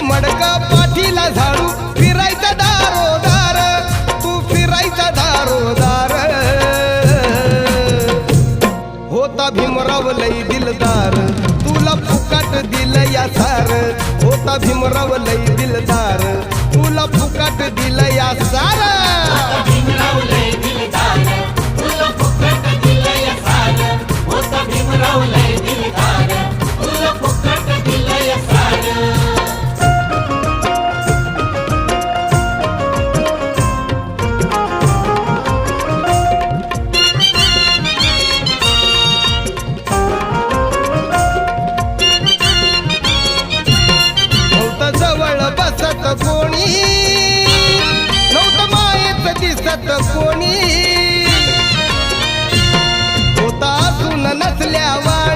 मडक पाठीला झाडू फिरायचा दारोदार तू फिरायचा दारोदार होता भीमराव लई दिलदार तुला फुकाट दिल या सार होता भीमराव लई दिलदार तुला फुकाट दिल या सार भीमराव लय दिलदार तुला फुकट दिलं या सार होता भीमराव लय दिलदार तुला फुकट दिलं या सार नव्हतं जवळ बसत कोणी नव्हतं मायेत दिसत कोणी होता असून नसल्यावानी